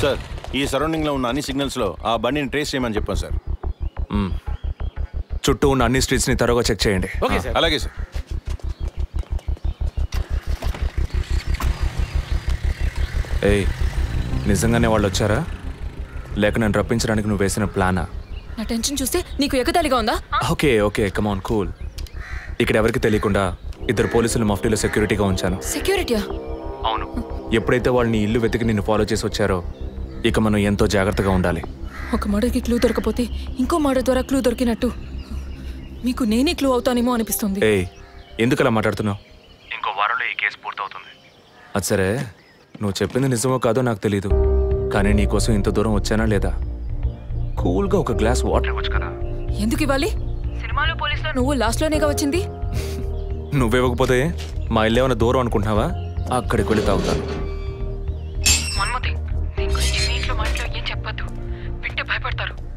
Sir ఈ సరౌండింగ్లో ఉన్న అన్ని సిగ్నల్స్లో ఆ బండిని ట్రేస్ చేయమని చెప్పాను సార్. చుట్టూ ఉన్న అన్ని స్ట్రీట్స్ని త్వరగా చెక్ చేయండి. Okay sir. అలాగే సార్. ఏయ్, నిజంగానే వాళ్ళు వచ్చారా లేక నన్ను రప్పించడానికి నువ్వు వేసిన ప్లానా? నా టెన్షన్ చూస్తే నీకు ఎగతాళిగా ఉందా? Okay okay come on cool. ఇక్కడ ఎవరికి తెలియకుండా 2 పోలీసులు మఫ్టీలో సెక్యూరిటీగా ఉంచాను. సెక్యూరిటీయా? అవును. ఎప్పుడైతే వాళ్ళని ఇల్లు వెతికి నిన్ను ఫాలో చేసి వచ్చారో ఇక మనం ఎంతో జాగ్రత్తగా ఉండాలి. ఒక మర్డర్కి క్లూ దొరకపోతే ఇంకో మర్డర్ ద్వారా క్లూ దొరికినట్టు మీకు నేనే క్లూ అవుతానేమో అనిపిస్తుంది. ఏయ్, ఎందుకు అలా మాట్లాడుతున్నావు? ఇంకో వారంలో ఈ కేసు పూర్తవుతుంది. అది సరే, నువ్వు చెప్పింది నిజమో కాదో నాకు తెలీదు, కానీ నీకోసం ఇంత దూరం వచ్చానా లేదా? కూల్గా ఒక గ్లాస్ వాటర్ ఇవ్వచ్చు కదా. ఎందుకు ఇవ్వాలి? సినిమాలో పోలీసులో నువ్వు లాస్ట్లోనేగా వచ్చింది. నువ్వివ్వకపోతే మా ఇల్లు ఏమైనా దూరం అనుకుంటున్నావా? అక్కడికి వెళ్ళి తాగుతాను.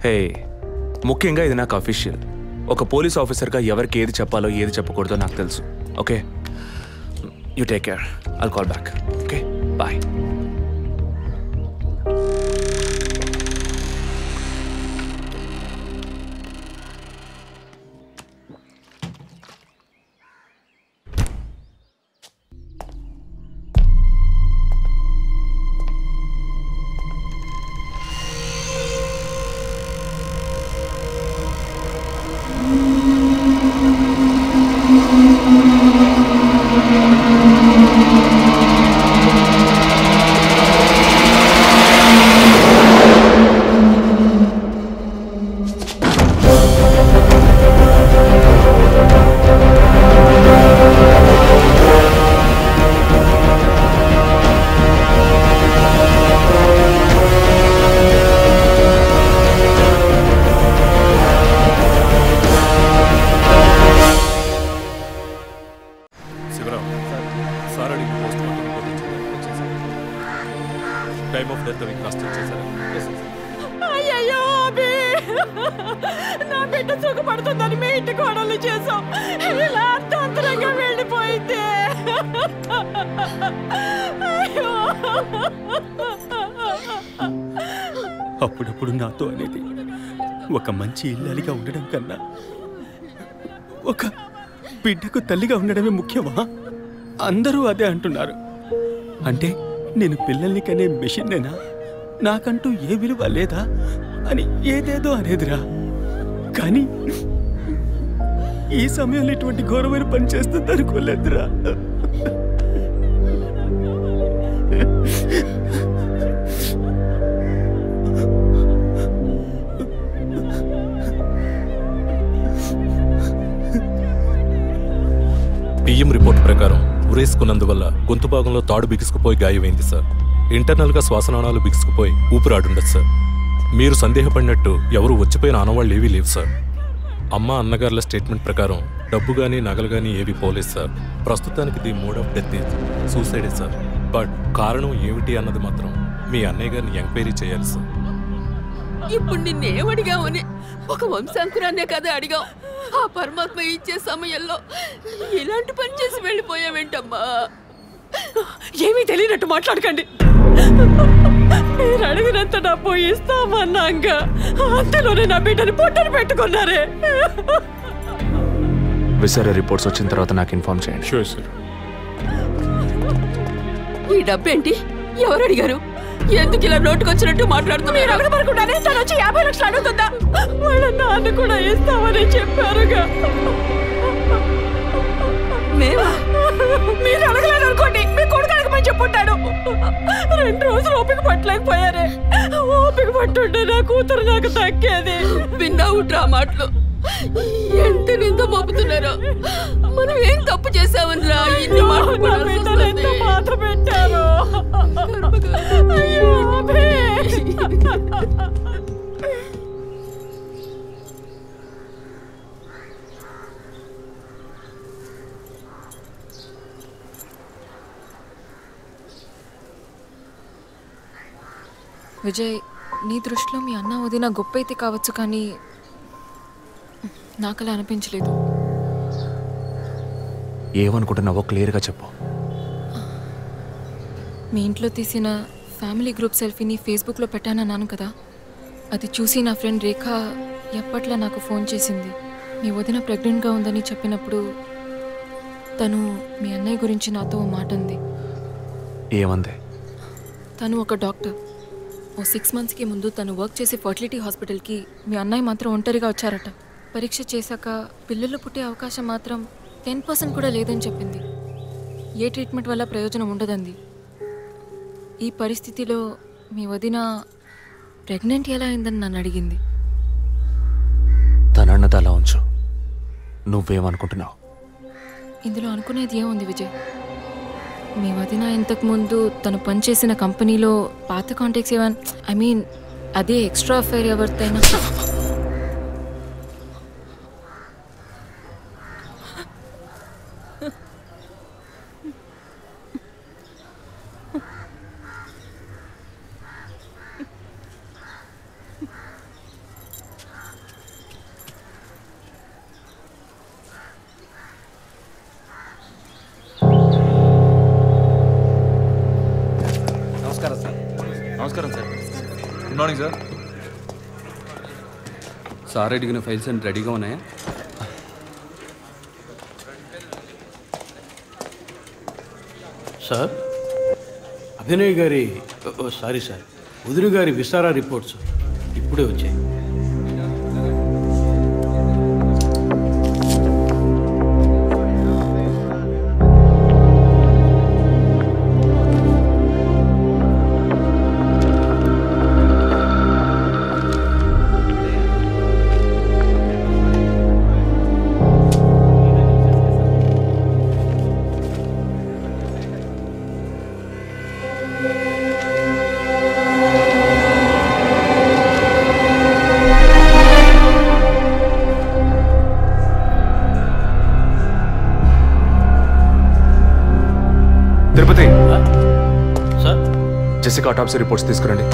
హే, ముఖ్యంగా ఇది నాకు అఫీషియల్. ఒక పోలీస్ ఆఫీసర్గా ఎవరికి ఏది చెప్పాలో ఏది చెప్పకూడదో నాకు తెలుసు. Okay, you take care. I'll call back. Okay, bye. అయ్యయ్యో అభి, నా బిడ్డ సుఖపడుతుందని మీ ఇంటి కోడలు చేసాం, ఇలా అర్థాంతరంగా వెళ్ళిపోయింది. అప్పుడప్పుడు నాతో అనేది ఒక మంచి ఇల్లాలిగా ఉండడం కన్నా ఒక బిడ్డకు తల్లిగా ఉండడమే ముఖ్యమా? అందరూ అదే అంటున్నారు. అంటే నేను పిల్లల్ని కనే మెషిన్నేనా, నాకంటూ ఏ విలువ లేదా అని ఏదేదో అనేదిరా. కానీ ఈ సమయంలో ఇటువంటి ఘోరమైన పని చేస్తుంది అనుకోలేదురా. పిఎం రిపోర్ట్ ప్రకారం ఉరేసుకున్నందువల్ల గొంతు భాగంలో తాడు బిగుసుకుపోయి గాయమైంది సార్. ఇంటర్నల్గా శ్వాసనాళాలు బిగుసుకుపోయి ఊపిరాడుండదు సార్. మీరు సందేహపడినట్టు ఎవరు వచ్చిపోయిన ఆనవాళ్ళు ఏవీ లేవు సార్. అమ్మ అన్నగారుల స్టేట్మెంట్ ప్రకారం డబ్బు కానీ నగలు కానీ ఏవి పోలేదు సార్. ప్రస్తుతానికి ది మోడ్ ఆఫ్ డెత్ సూసైడే సార్. బట్ కారణం ఏమిటి అన్నది మాత్రం మీ అన్నయ్య గారిని ఎంక్వైరీ చేయాలి సార్. ఇప్పుడు నిన్నేమడిగామని ఒక వంశాంకురాన్నే కదా అడిగాం. ఆ పరమాత్మ ఇచ్చే సమయంలో ఇలాంటి పని చేసి వెళ్ళిపోయావేంటమ్మా? ఏమీ తెలియనట్టు మాట్లాడకండి. మీరు అడిగినంత డబ్బు ఇస్తామన్నాక అంతలోనే నా బిడ్డని పొట్టను పెట్టుకున్నారే. విసారా రిపోర్ట్స్ వచ్చిన తర్వాత నాకు ఇన్ఫార్మ్ చేయండి. Sure sir. ఈ డబ్బేంటి? ఎవరు అడిగారు? ఎందుకు ఇలా నోటుకొచ్చినట్టు మాట్లాడుతున్నారు? మీరు అడగబడకుండానే తను వచ్చి 50 లక్షలు అడుగుతుందా? వాళ్ళ నాన్న కూడా ఇస్తామని చెప్పారుగా. మేమా? మీరు అడగలేదు అనుకోండి, మీ కొడుకు అడగమని చెప్పుంటాడు. 2 రోజులు ఓపిక పట్టలేకపోయారే. ఓపిక పట్టుంటే నా కూతురు నాకు దక్కేది. విన్నావు డ్రా మాటలు? ఎంత నింద మోపుతున్నారో. మనం ఏం తప్పు చేసామనిరా ఇన్ని మాటలు ఎంత బాధ పెట్టారు. అయ్యో అభి. విజయ్, నీ దృష్టిలో మీ అన్న వదిన గొప్ప అయితే కావచ్చు, కానీ నాకలా అనిపించలేదు. ఏమనుకుంటున్నావో క్లియర్గా చెప్పు. మీ ఇంట్లో తీసిన ఫ్యామిలీ గ్రూప్ సెల్ఫీని ఫేస్బుక్లో పెట్టానన్నాను కదా, అది చూసి నా ఫ్రెండ్ రేఖ ఎప్పట్లా నాకు ఫోన్ చేసింది. మీ వదిన ప్రెగ్నెంట్గా ఉందని చెప్పినప్పుడు తను మీ అన్నయ్య గురించి నాతో ఓ మాట అంది. ఏమంది? తను ఒక డాక్టర్. ఓ 6 monthsకి ముందు తను వర్క్ చేసే ఫర్టిలిటీ హాస్పిటల్కి మీ అన్నయ్య మాత్రం ఒంటరిగా వచ్చారట. పరీక్ష చేశాక పిల్లలు పుట్టే అవకాశం మాత్రం 10% కూడా లేదని చెప్పింది. ఏ ట్రీట్మెంట్ వల్ల ప్రయోజనం ఉండదండి. ఈ పరిస్థితిలో మీ వదిన ప్రెగ్నెంట్ ఎలా అయిందని నన్ను అడిగింది. తనన్నది అలా ఉంచు. నువ్వేమనుకుంటున్నావు? ఇందులో అనుకునేది ఏముంది విజయ్? మీ వదిన ఇంతకుముందు తను పనిచేసిన కంపెనీలో పాత కాంటాక్ట్స్ ఏమైనా అదే ఎక్స్ట్రా అఫైర్ ఎవరితైనా నమస్కారం sir. Good morning sir. Sir అడిగిన ఫైల్స్ అన్ని రెడీగా ఉన్నాయా? సార్, అభినయ్ గారి సారీ సార్, వదిన గారి విసారా రిపోర్ట్స్ ఇప్పుడే వచ్చాయి. తిరుపతి సార్, జెసికా ఆటాప్సీ రిపోర్ట్స్ తీసుకురండి.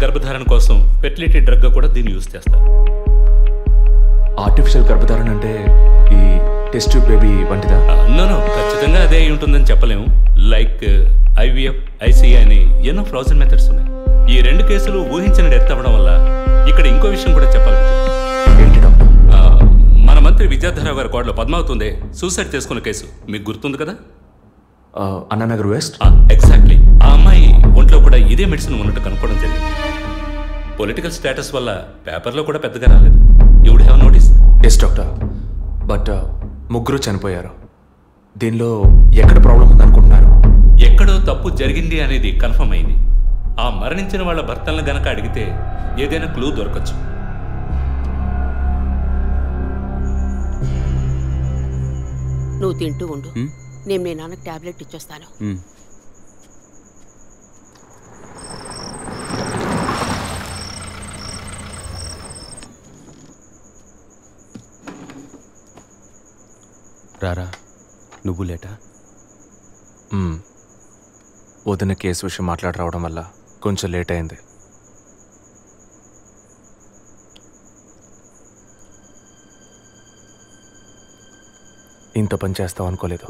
గర్భధారణ కోసం ఫెర్టిలిటీ డ్రగ్ కూడా దీన్ని యూజ్ చేస్తారు. ఆర్టిఫిషియల్ గర్భధారణ అంటే ఈ టెస్ట్ ట్యూబ్ బేబీ వంటిదా? నో, ఖచ్చితంగా అదే అయి ఉంటుందని చెప్పలేము. లైక్ ఐవీఎఫ్, ఐసీఐ అని ఎన్నో ఫ్రోజన్ మెథడ్స్ ఉన్నాయి. ఈ 2 కేసులు ఊహించిన డెత్ అవ్వడం వల్ల ఇక్కడ ఇంకో విషయం కూడా చెప్పాలి. ఏంటి డాక్టర్? మన మంత్రి విద్యాధరరావు గారి కోడలు పద్మావతి సూసైడ్ చేసుకున్న కేసు మీకు గుర్తుంది కదా? అన్నానగర్ వెస్ట్. ఎగ్జాక్ట్లీ. ఆ అమ్మాయి ఒంట్లో కూడా ఇదే మెడిసిన్ ఉన్నట్టు కనుక్కోవడం జరిగింది. పొలిటికల్ స్టేటస్ వల్ల పేపర్లో కూడా పెద్దగా రాలేదు. You would have notice. Yes doctor, but ముగ్గురు చనిపోయారు. దీనిలో ఎక్కడ ప్రాబ్లం ఉందనుకుంటున్నారు? ఎక్కడో తప్పు జరిగింది అనేది కన్ఫర్మ్ అయింది. ఆ మరణించిన వాళ్ళ భర్తలను గనక అడిగితే ఏదైనా క్లూ దొరకచ్చు. నువ్వు తింటూ ఉండు, నేను మీ నాన్నకు టాబ్లెట్ ఇచ్చొస్తాను. రారా, నువ్వు లేటా? వదిన కేసు విషయం మాట్లాడరావడం వల్ల కొంచెం లేట్ అయింది. ఇంత పని చేస్తావు అనుకోలేదు.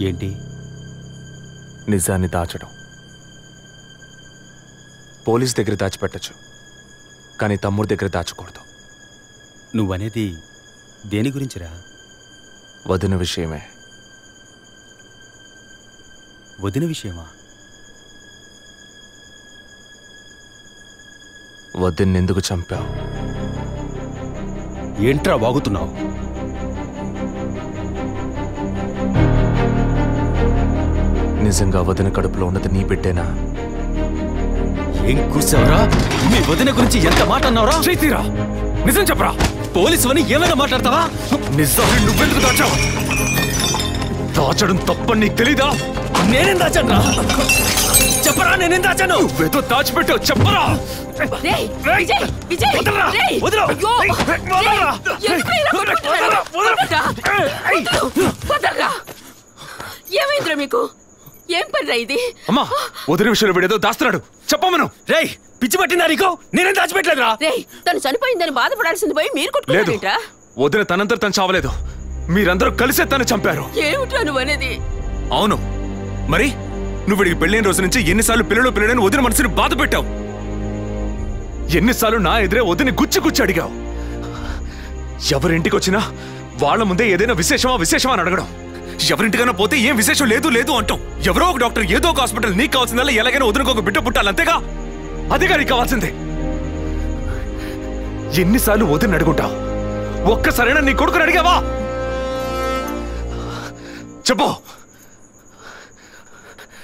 ఏంటి? నిజాన్ని దాచడం. పోలీస్ దగ్గర దాచిపెట్టచ్చు, కానీ తమ్ముడి దగ్గర దాచకూడదు. నువ్వనేది దేని గురించిరా? వదిన విషయమే. వదిన విషయమా? వదిన్నెందుకు చంపావు? ఏంట్రా వాగుతున్నావు? నిజంగా వదిన కడుపులో ఉన్నది నీ బిడ్డేనా? ఏం కూర్చావరా? మీ వదిన గురించి ఎంత మాట అన్నావురా? చేతిరా, నిజం చెప్పరా. పోలీసు అని ఏమైనా మాట్లాడతావా? నిజాన్ని నువ్వెందుకు దాచావు? దాచడం తప్పని నీకు తెలీదా? నేనేం దాచాను రా? చెప్పరా, నేనేం దాచాను? నువ్వేదో దాచిపెట్టావు, చెప్పరా. రేయ్, విజయ్, విజయ్, వదలరా, రేయ్, వదలు. అయ్యో, రేయ్, వదలరా. ఎందుకు ఇలా కొట్టుకుంటున్నారు? వదలరా, వదలరా. ఏమైందిరా మీకు? ఏం పనిరా ఇది? అమ్మా, వదిన విషయంలో వీడేదో దాస్తున్నాడు, చెప్పమను. రేయ్, పిచ్చి పట్టిందా నీకు? నేనేం దాచిపెట్టలేదురా. రేయ్, తను చనిపోయిందని బాధపడాల్సింది పోయి మీరు లేదు, కొట్టుకుంటారేంట్రా? వదిన తనంతా తను చావలేదు, మీరందరూ కలిసే తను చంపారు. ఏమిట్రా నువ్వు అనేది? అవును, మరి నువ్వు వీడికి పెళ్ళైన రోజు నుంచి ఎన్నిసార్లు పిల్లలని వదిన మనసుని బాధ పెట్టావు? ఎన్నిసార్లు నా ఎదురే వదిని గుచ్చి అడిగావు? ఎవరింటికి వచ్చినా వాళ్ళ ముందే ఏదైనా విశేషమా అని అడగడం. ఎవరింటికైనా పోతే ఏం విశేషం లేదు అంటాం. ఎవరో ఒక డాక్టర్, ఏదో ఒక హాస్పిటల్, నీకు కావాల్సిందల్లా ఎలాగైనా వదినకు ఒక బిడ్డ పుట్టాలి, అంతేగా? అదేగా నీకు కావాల్సిందే. ఎన్నిసార్లు వదిన అడుగుంటావు? ఒక్కసారైనా నీ కొడుకుని అడిగావా?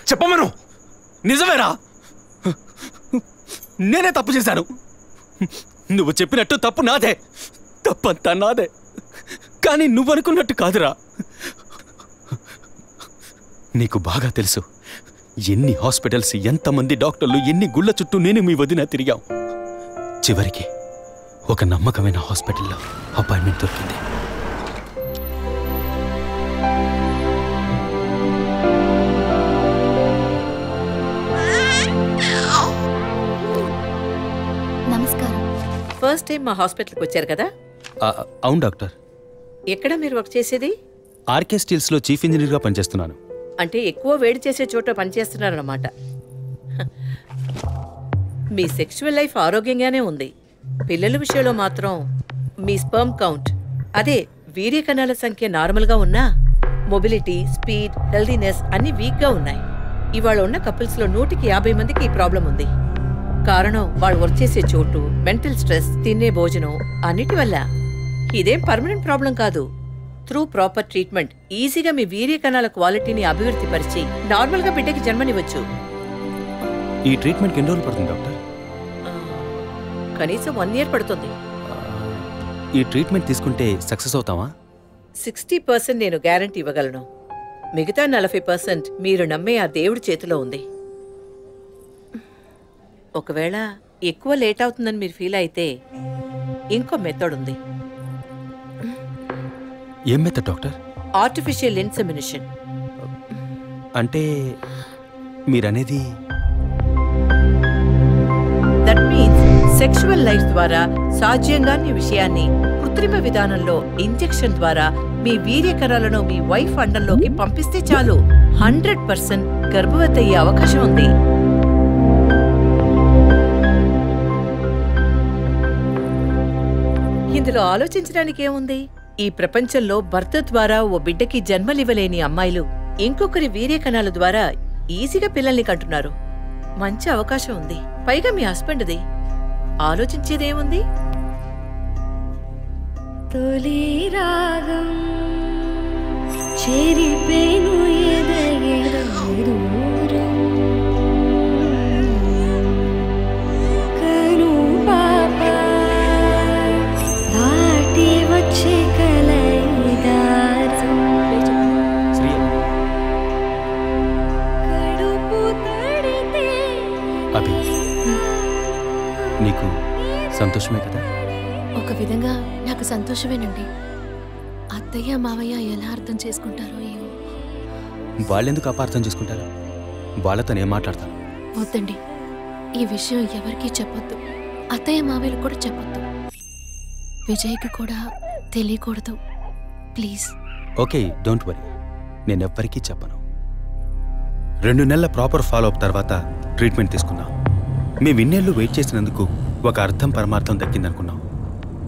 చెప్పమను. నిజమేరా, నేనే తప్పు చేశాను. నువ్వు చెప్పినట్టు తప్పు నాదే, తప్పంతా నాదే. కానీ నువ్వనుకున్నట్టు కాదురా. నీకు బాగా తెలుసు ఎన్ని హాస్పిటల్స్, ఎంతమంది డాక్టర్లు, ఎన్ని గుళ్ళ చుట్టూ నేను మీ వదిన తిరిగాం. చివరికి ఒక నమ్మకమైన హాస్పిటల్లో అపాయింట్మెంట్ దొరికింది. నమస్కారం. ఫస్ట్ టైం మా హాస్పిటల్కి వచ్చారు కదా? అవును డాక్టర్. ఎక్కడ మీరు వర్క్ చేసేది? ఆర్కే స్టీల్స్లో చీఫ్ ఇంజనీర్గా పనిచేస్తున్నాను. అంటే ఎక్కువ వేడి చేసే చోట పనిచేస్తున్నారన్నమాట. మీ సెక్షువల్ లైఫ్ ఆరోగ్యంగానే ఉంది. పిల్లల విషయంలో మాత్రం మీ స్పర్మ్ కౌంట్, అదే వీర్య కణాల సంఖ్య నార్మల్గా ఉన్నా మొబిలిటీ, స్పీడ్, హెల్దీనెస్ అన్ని వీక్గా ఉన్నాయి. ఇవాళ ఉన్న కపుల్స్లో 150 మందికి ఈ ప్రాబ్లం ఉంది. కారణం వాళ్ళు వర్క్ చేసే చోటు, మెంటల్ స్ట్రెస్, తినే భోజనం అన్నిటి వల్ల. ఇదేం పర్మనెంట్ ప్రాబ్లం కాదు. త్రూ ప్రాపర్ ట్రీట్మెంట్ ఈజీగా మీ వీర్య కణాల క్వాలిటీని అభివృద్ధి పరిచి నార్మల్గా బిడ్డకి జన్మనివ్వచ్చు. ఈ ట్రీట్మెంట్కి ఎన్ని రోజులు పడుతుంది డాక్టర్? కనీసం 1 year పడుతుంది. ఈ ట్రీట్మెంట్ తీసుకుంటే సక్సెస్ అవుతావా? 60% నేను గ్యారంటీ ఇవ్వగలను. మిగతా 40% మీరు నమ్మే ఆ దేవుడి చేతిలో ఉంది. ఒకవేళ ఎక్కువ లేట్ అవుతుందని మీరు ఫీల్ అయితే ఇంకో మెథడ్ ఉంది. ఏం మెథడ్ డాక్టర్? Artificial insemination. అంటే మీరనేది? దట్ మీన్స్ సెక్షువల్ లైఫ్ ద్వారా సాధ్యంగాని విషయాన్ని కృత్రిమ విధానంలో ఇంజెక్షన్ ద్వారా మీ వీర్య కణాలను మీ వైఫ్ అండంలోకి పంపిస్తే చాలు 100% గర్భవతి అయ్యే అవకాశం ఉంది. ఇందులో ఆలోచించడానికి ఏముంది? ఈ ప్రపంచంలో భర్త ద్వారా ఓ బిడ్డకి జన్మలివ్వలేని అమ్మాయిలు ఇంకొకరి వీర్య కణాల ద్వారా ఈజీగా పిల్లల్ని కంటున్నారు. మంచి అవకాశం ఉంది. పైగా మీ హస్బెండ్ది. ఆలోచించేదేముంది? తొలి రాగం చెరిపేను ఎదగెదూరం కను పాప దాటి వచ్చే కలైదారం కడుపు తడితే. అభి, నీకు సంతోషమే కదా? ఒక విధంగా నాకు సంతోషమేనండి. అత్తయ్య మావయ్య ఎలా అర్థం చేసుకుంటారో ఏమో. వాళ్ళెందుకు అపార్థం చేసుకుంటారు? వాళ్ళతో నేను మాట్లాడతాను. వద్దండి, ఈ విషయం ఎవరికీ చెప్పొద్దు. అత్తయ్య మావయ్యలు కూడా చెప్పొద్దు. విజయ్కి కూడా తెలియకూడదు, ప్లీజ్. ఓకే, డోంట్ వరీ, నేనెవ్వరికీ చెప్పను. 2 నెలల ప్రాపర్ ఫాలో అప్ తర్వాత ట్రీట్మెంట్ తీసుకున్నాం. మేము ఇన్నేళ్ళు వెయిట్ చేసినందుకు ఒక అర్థం పరమార్థం దక్కిందనుకున్నాం.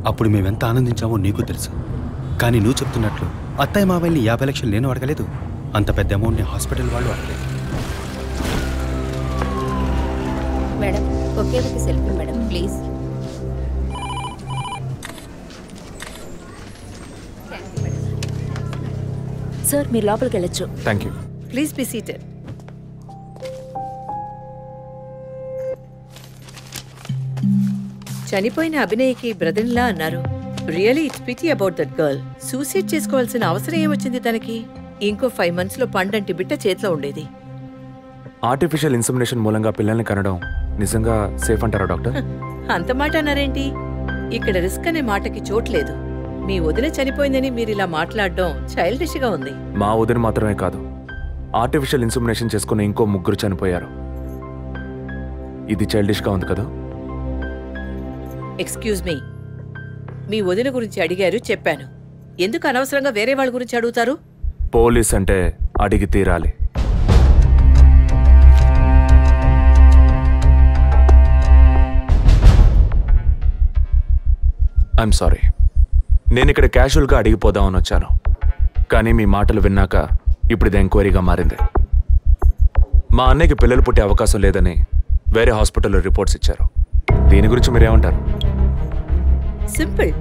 అప్పుడు మేమెంత ఆనందించామో నీకు తెలుసు. కానీ నువ్వు చెప్తున్నట్లు అత్తయ్య మావయ్యని 50 లక్షలు నేను అడగలేదు, అంత పెద్ద అమౌంట్ని హాస్పిటల్ వాళ్ళు అడగలేదు. మేడం, ఒకే ఒక సెల్ఫీ మేడం, ప్లీజ్. సార్, మీరు లోపలికి వెళ్ళొచ్చు. Thank you. Please be seated. చనిపోయిన అభినయకి బ్రదర్లా అన్నారు. Really it's pity about that girl. Suicide చేసుకోవాల్సిన అవసరం ఏమొచ్చింది తనకి? ఇంకో 5 months లో పండంటి బిడ్డ చేతిలో ఉండేది. ఆర్టిఫిషియల్ ఇన్సెమినేషన్ మూలంగా పిల్లల్ని కనడం నిజంగా సేఫ్ అంటారా డాక్టర్? అంత మాట అన్నారేంటి? ఇక్కడ రిస్క్ అనే మాటకి చోట్లేదు. మీ వదిన చనిపోయిందని మీరు ఇలా మాట్లాడడం చైల్డిష్ గా ఉంది. మా వదిన మాత్రమే కాదు, ఆర్టిఫిషియల్ ఇన్సెమినేషన్ చేసుకున్న ఇంకో 3 చనిపోయారు. ఇది చైల్డిష్ గా ఉంది కదా? ఎక్స్క్యూజ్ మీ, మీ వదిన గురించి అడిగారు, చెప్పాను. ఎందుకు అనవసరంగా వేరే వాళ్ళ గురించి అడుగుతారు? పోలీస్ అంటే అడిగి తీరాలి. ఐఎమ్ సారీ, నేను ఇక్కడ క్యాజువల్గా అడిగిపోదామని వచ్చాను. కానీ మీ మాటలు విన్నాక ఇప్పుడు ఇది ఎంక్వైరీగా మారింది. మా అన్నయ్యకి పిల్లలు పుట్టే అవకాశం లేదని వేరే హాస్పిటల్లో రిపోర్ట్స్ ఇచ్చారు. దీని గురించి మీరేమంటారు? సింపుల్.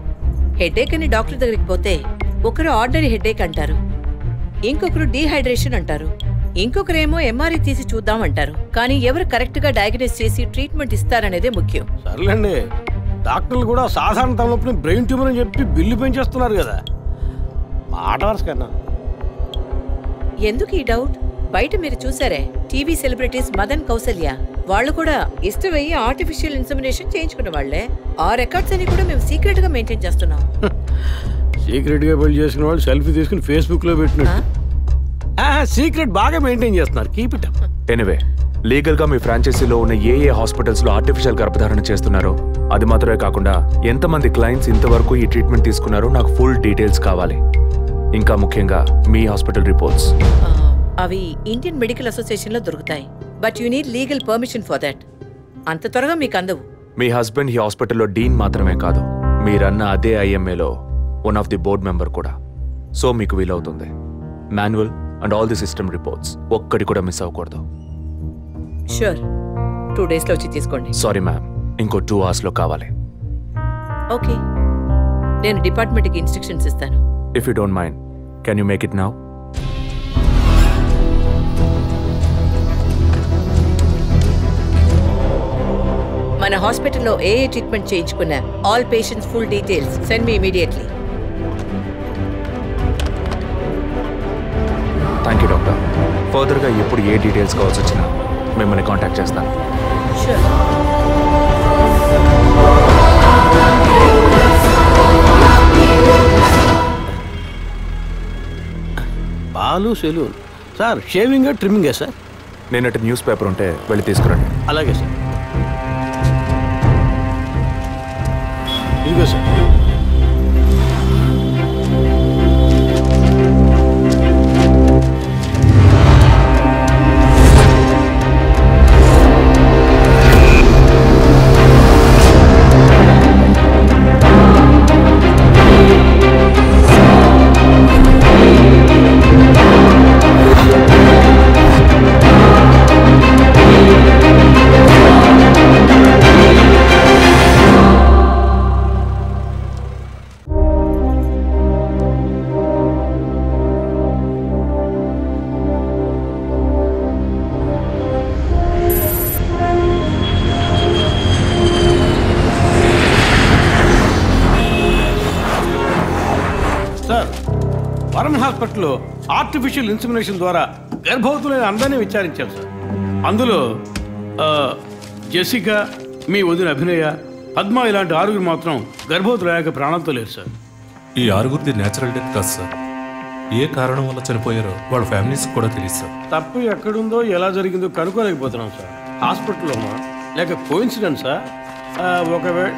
హెడేక్ అని డాక్టర్ దగ్గరికి పోతే ఒకరు ఆర్డినరీ హెడేక్ అంటారు, ఇంకొకరు డీహైడ్రేషన్ అంటారు, ఇంకొకరేమో ఎంఆర్ఐ తీసి చూద్దాం అంటారు. కానీ ఎవరు కరెక్ట్ గా డయాగ్నోస్ చేసి ట్రీట్మెంట్ ఇస్తారనేదే ముఖ్యం. సర్లేండి, డాక్టర్లు కూడా సాధారణ తలనొప్పిని బ్రెయిన్ ట్యూమర్ అని చెప్పి బిల్లు పెంచేస్తున్నారు కదా. మాట వరుస కన్నా. ఎందుకు ఈ డౌట్? బయట మీరు చూసారే, టీవీ సెలబ్రిటీస్ మదన్ కౌసల్య వాళ్ళు కూడా ఇష్టమయ్యి ఆర్టిఫిషియల్ ఇన్సెమినేషన్ చేయించుకున్న వాళ్లే. ఆ రికార్డ్స్ అని కూడా మేము సీక్రెట్ గా మెయింటైన్ చేస్తున్నాం. సీక్రెట్ గా పెళ్లి చేసిన వాళ్ళు సెల్ఫీ తీసుకుని ఫేస్బుక్ లో పెట్టినట్టు సీక్రెట్ బాగా మెయింటైన్ చేస్తున్నారు. Keep it up. Anyway, legal గా మీ ఫ్రాంచైజీలో ఉన్న ఏ హాస్పిటల్స్ లో ఆర్టిఫిషియల్ గర్భధారణ చేస్తున్నారో అది మాత్రమే కాకుండా ఎంతమంది క్లయింట్స్ ఇంతవరకు ఈ ట్రీట్మెంట్ తీసుకున్నారో నాకు ఫుల్ డీటెయిల్స్ కావాలి. ఇంకా ముఖ్యంగా మీ హాస్పిటల్ రిపోర్ట్స్. అవి ఇండియన్ మెడికల్ అసోసియేషన్ లో దొరుకుతాయి. But you need legal permission for that. అంత త్వరగా మీకు అందవు. మీ హస్బెండ్ ఈ హాస్పిటల్లో డీన్ మాత్రమే కాదు, మీరన్న అదే ఐఎంఏలో one of the board member కూడా. సో మీకు వీలవుతుంది. Manual and all the system reports ఒక్కటి కూడా మిస్ అవ్వకూడదు. షూర్, 2 days లో వచ్చి తీసుకోండి. సారీ మ్యామ్, ఇంకో 2 hours లో కావాలి. ఓకే, నేను డిపార్ట్మెంట్కి ఇన్స్ట్రక్షన్స్ ఇస్తాను. If you don't mind, can you make it now? మన హాస్పిటల్లో ఏ ట్రీట్మెంట్ చేయించుకున్నా all patients full details send me immediately. Thank you doctor. ఫర్దర్గా ఎప్పుడు ఏ డీటెయిల్స్ కావాల్సి వచ్చినా మిమ్మల్ని కాంటాక్ట్ చేస్తాను. Sure. Balu salon sir. Shaving trimming sir? నేనటి న్యూస్ పేపర్ ఉంటే వెళ్ళి తీసుకురండి. అలాగే సార్. ఇదిగో సార్. హాస్పిటల్లో ఆర్టిఫిషియల్ ఇన్సెమినేషన్ ద్వారా గర్భవతులైన అందరినీ విచారించాం సార్. అందులో జెసికా, మీ వదిన అభినయ, పద్మ ఇలాంటి 6 మాత్రం గర్భవతులయ్యాక ప్రాణంతో లేరు సార్. ఈ 6 నేచురల్ డెత్ కాదు సార్. ఏ కారణం వల్ల చనిపోయారో వాళ్ళ ఫ్యామిలీస్ కూడా తెలియదు సార్. తప్పు ఎక్కడుందో ఎలా జరిగిందో కనుక్కోలేకపోతున్నాం సార్. హాస్పిటల్లోనా లేక కోఇన్సిడెన్సా? ఒకవేళ